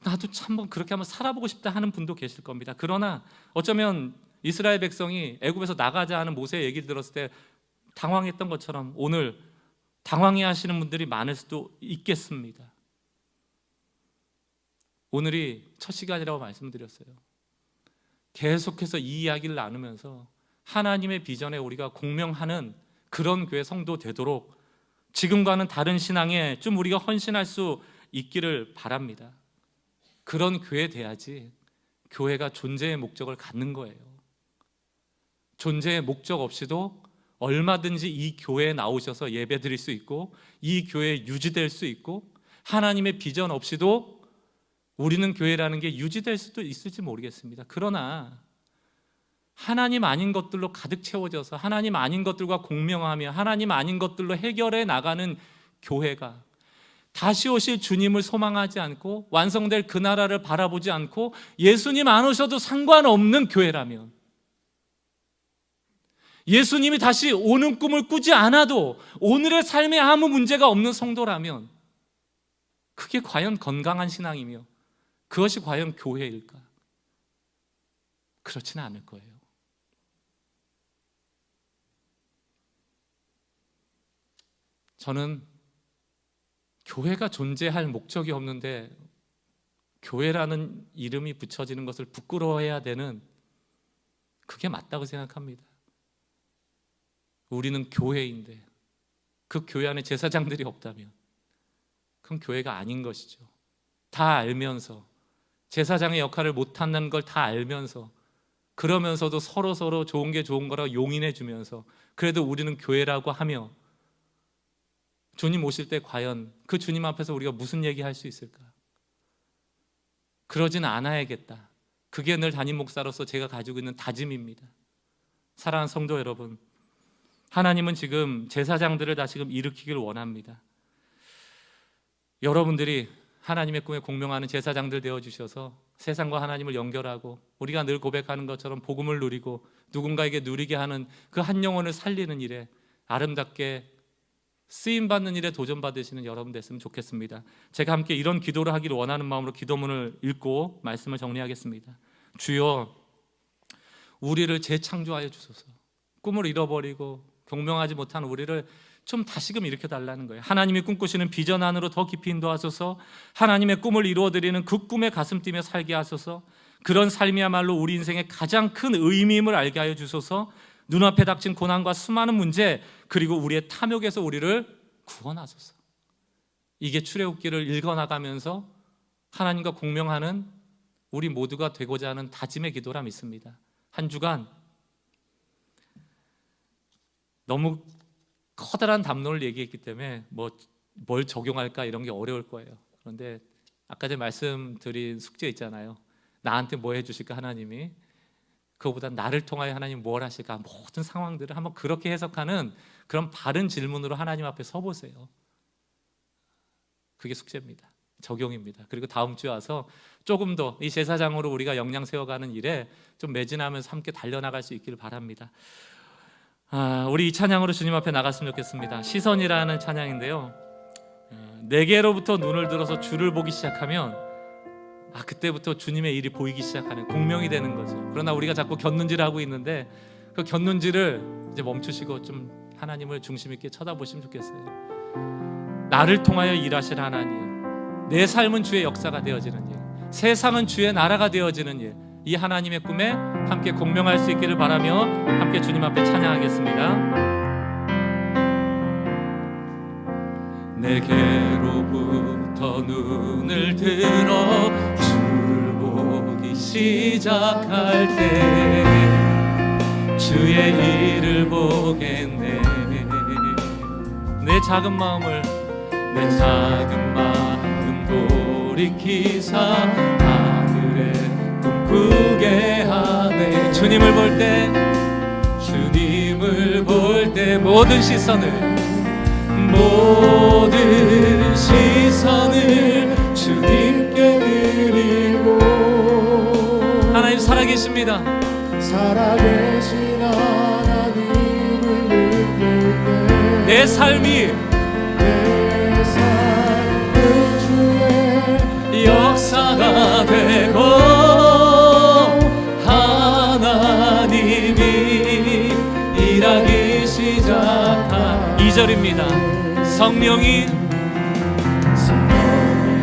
나도 참 그렇게 한번 살아보고 싶다 하는 분도 계실 겁니다. 그러나 어쩌면 이스라엘 백성이 애굽에서 나가자 하는 모세의 얘기를 들었을 때 당황했던 것처럼 오늘 당황해 하시는 분들이 많을 수도 있겠습니다. 오늘이 첫 시간이라고 말씀드렸어요. 계속해서 이 이야기를 나누면서 하나님의 비전에 우리가 공명하는 그런 교회 성도 되도록 지금과는 다른 신앙에 좀 우리가 헌신할 수 있기를 바랍니다. 그런 교회 돼야지 교회가 존재의 목적을 갖는 거예요. 존재의 목적 없이도 얼마든지 이 교회에 나오셔서 예배 드릴 수 있고 이 교회에 유지될 수 있고 하나님의 비전 없이도 우리는 교회라는 게 유지될 수도 있을지 모르겠습니다. 그러나 하나님 아닌 것들로 가득 채워져서 하나님 아닌 것들과 공명하며 하나님 아닌 것들로 해결해 나가는 교회가 다시 오실 주님을 소망하지 않고 완성될 그 나라를 바라보지 않고 예수님 안 오셔도 상관없는 교회라면, 예수님이 다시 오는 꿈을 꾸지 않아도 오늘의 삶에 아무 문제가 없는 성도라면 그게 과연 건강한 신앙이며 그것이 과연 교회일까? 그렇지는 않을 거예요. 저는 교회가 존재할 목적이 없는데 교회라는 이름이 붙여지는 것을 부끄러워해야 되는, 그게 맞다고 생각합니다. 우리는 교회인데 그 교회 안에 제사장들이 없다면 그건 교회가 아닌 것이죠. 다 알면서 제사장의 역할을 못한다는 걸 다 알면서 그러면서도 서로 좋은 게 좋은 거라고 용인해 주면서 그래도 우리는 교회라고 하며 주님 오실 때 과연 그 주님 앞에서 우리가 무슨 얘기할 수 있을까? 그러진 않아야겠다. 그게 늘 담임 목사로서 제가 가지고 있는 다짐입니다. 사랑하는 성도 여러분, 하나님은 지금 제사장들을 다시금 일으키길 원합니다. 여러분들이 하나님의 꿈에 공명하는 제사장들 되어주셔서 세상과 하나님을 연결하고 우리가 늘 고백하는 것처럼 복음을 누리고 누군가에게 누리게 하는 그 한 영혼을 살리는 일에 아름답게 쓰임받는 일에 도전받으시는 여러분 됐으면 좋겠습니다. 제가 함께 이런 기도를 하기를 원하는 마음으로 기도문을 읽고 말씀을 정리하겠습니다. 주여, 우리를 재창조하여 주소서. 꿈을 잃어버리고 공명하지 못한 우리를 좀 다시금 일으켜달라는 거예요. 하나님이 꿈꾸시는 비전 안으로 더 깊이 인도하소서. 하나님의 꿈을 이루어드리는 그 꿈에 가슴 뛰며 살게 하소서. 그런 삶이야말로 우리 인생의 가장 큰 의미임을 알게 하여 주소서. 눈앞에 닥친 고난과 수많은 문제 그리고 우리의 탐욕에서 우리를 구원하소서. 이게 출애굽기를 읽어나가면서 하나님과 공명하는 우리 모두가 되고자 하는 다짐의 기도라 믿습니다. 한 주간 너무 커다란 담론을 얘기했기 때문에 뭘 적용할까 이런 게 어려울 거예요. 그런데 아까 전에 말씀드린 숙제 있잖아요. 나한테 뭐 해주실까 하나님이, 그거보다 나를 통하여 하나님 뭘 하실까, 모든 상황들을 한번 그렇게 해석하는 그런 바른 질문으로 하나님 앞에 서보세요. 그게 숙제입니다. 적용입니다. 그리고 다음 주에 와서 조금 더 이 제사장으로 우리가 역량 세워가는 일에 좀 매진하면서 함께 달려나갈 수 있기를 바랍니다. 우리 이 찬양으로 주님 앞에 나갔으면 좋겠습니다. 시선이라는 찬양인데요, 내게로부터 눈을 들어서 주를 보기 시작하면 그때부터 주님의 일이 보이기 시작하는, 공명이 되는 거죠. 그러나 우리가 자꾸 곁눈질을 하고 있는데 그 곁눈질을 이제 멈추시고 좀 하나님을 중심 있게 쳐다보시면 좋겠어요. 나를 통하여 일하실 하나님, 내 삶은 주의 역사가 되어지는 일, 세상은 주의 나라가 되어지는 일, 이 하나님의 꿈에 함께 공명할 수 있기를 바라며 함께 주님 앞에 찬양하겠습니다. 내게로부터 눈을 들어 주를 보기 시작할 때 주의 일을 보겠네. 내 작은 마음 돌이키사 하늘에 꿈꾸게 하네. 주님을 볼 때 모든 시선을 주님께 드리고. 하나님 살아계십니다. 살아계신 하나님을 느낄 때 내 삶이 주의 역사가 되고 하나님이 일하기 시작한 2절입니다. 성령이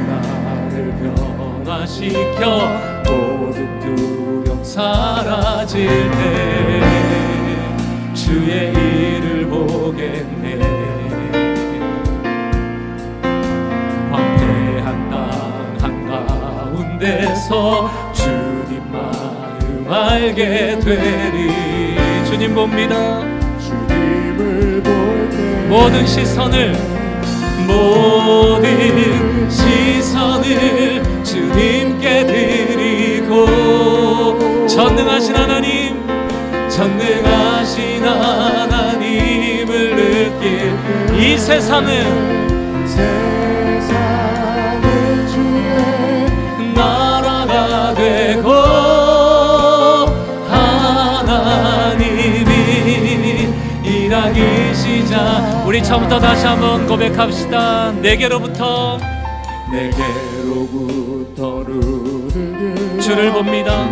나를 변화시 변화시켜 모든 두려움 사라질 때 주의 일을 보겠네. 황폐한 땅 한가운데서 주님 마음 알게 되리. 주님 봅니다. 주님을 볼 때 모든 시선을 주님께 드리고 전능하신 하나님을 느낄 이 세상은 주의 나라가 되고 하나님이 일하기 시작. 우리 처음부터 다시 한번 고백합시다. 내게로부터 주를 봅니다.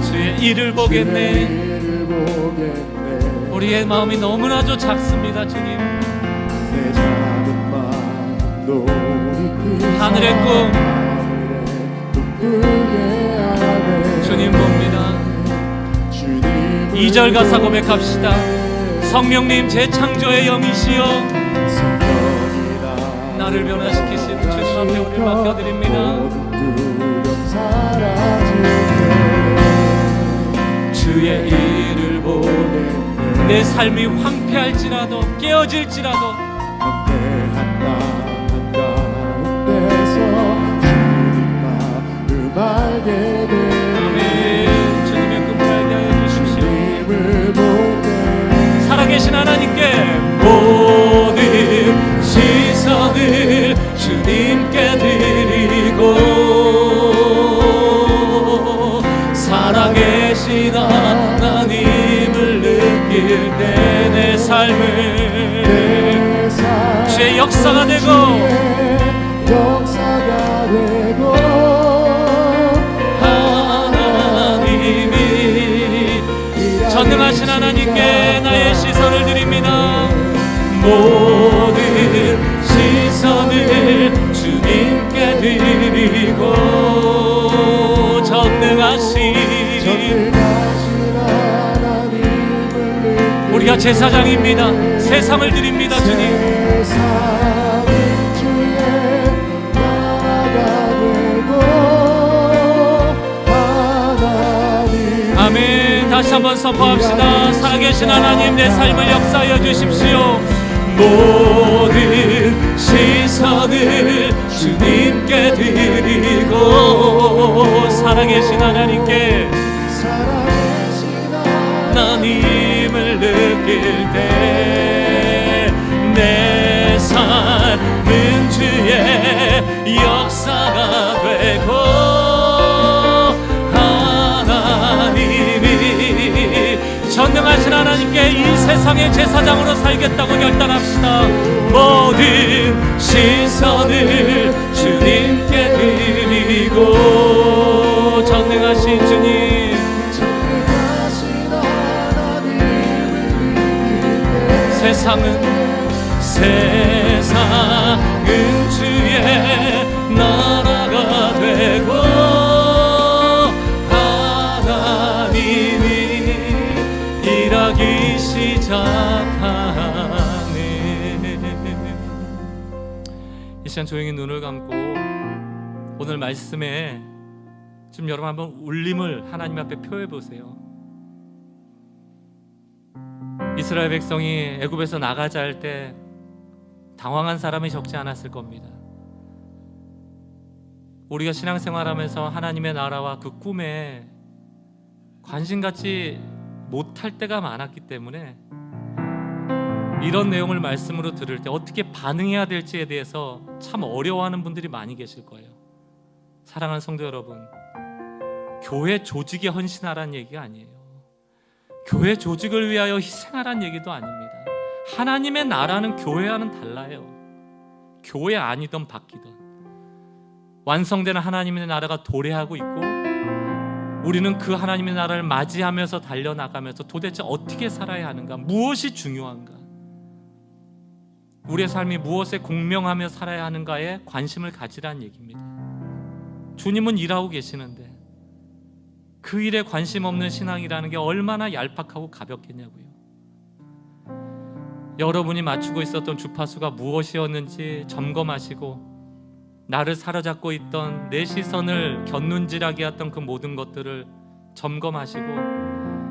주의 일을 보겠네. 우리의 마음이 너무나도 작습니다. 주님, 내 작은 마음도 하늘의 꿈 주님 봅니다. 2절 가사 고백합시다. 성령님 제 창조의 영이시여 나를 변화시키시는 주님 앞에 우리를 맡겨드립니다. 주의 일을 보내 내 삶이 황폐할지라도 깨어질지라도 황폐한 땅 한가운데서 주님 마음 알게 되리. 아멘. 주님의 꿈을 알게 하여 주십시오. 주님을 볼 때 살아계신 하나님께 모든 시선을 주님께 드리고 살아계신 하나님을 느낄 때 내 삶을 주의 역사가 되고 하나님이 전능하신 하나님께 나의 시선을 드립니다. 모든 시선을 주님께 드리고 전능하신 우리가 제사장입니다. 세상을 드립니다. 주님, 아멘. 다시 한번 선포합시다. 살아계신 하나님 내 삶을 역사하여 주십시오. 모든 시선을 주님께 드리고 살아계신 하나님께 하나님을 느낄 때 내 삶은 주의 역사가 되고 하나님이 전능하신 하나님께 이 세상의 제사장으로 살겠다고 결단합시다. 모든 시선을 주님께 드리고 전능하신 주님 세상은 주의 나라가 되고 하나님이 일하기 시작하네. 이 시간 조용히 눈을 감고 오늘 말씀에 지금 여러분 한번 울림을 하나님 앞에 표해 보세요. 이스라엘 백성이 애굽에서 나가자 할 때 당황한 사람이 적지 않았을 겁니다. 우리가 신앙생활하면서 하나님의 나라와 그 꿈에 관심 갖지 못할 때가 많았기 때문에 이런 내용을 말씀으로 들을 때 어떻게 반응해야 될지에 대해서 참 어려워하는 분들이 많이 계실 거예요. 사랑하는 성도 여러분, 교회 조직에 헌신하라는 얘기가 아니에요. 교회 조직을 위하여 희생하라는 얘기도 아닙니다. 하나님의 나라는 교회와는 달라요. 교회 아니든 바뀌든 완성되는 하나님의 나라가 도래하고 있고 우리는 그 하나님의 나라를 맞이하면서 달려나가면서 도대체 어떻게 살아야 하는가, 무엇이 중요한가, 우리의 삶이 무엇에 공명하며 살아야 하는가에 관심을 가지라는 얘기입니다. 주님은 일하고 계시는데 그 일에 관심 없는 신앙이라는 게 얼마나 얄팍하고 가볍겠냐고요. 여러분이 맞추고 있었던 주파수가 무엇이었는지 점검하시고 나를 사로잡고 있던 내 시선을 곁눈질하게 했던 그 모든 것들을 점검하시고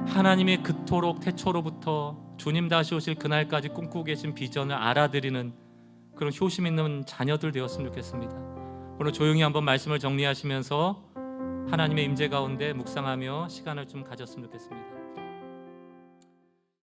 하나님이 그토록 태초로부터 주님 다시 오실 그날까지 꿈꾸고 계신 비전을 알아들이는 그런 효심 있는 자녀들 되었으면 좋겠습니다. 오늘 조용히 한번 말씀을 정리하시면서 하나님의 임재 가운데 묵상하며 시간을 좀 가졌으면 좋겠습니다.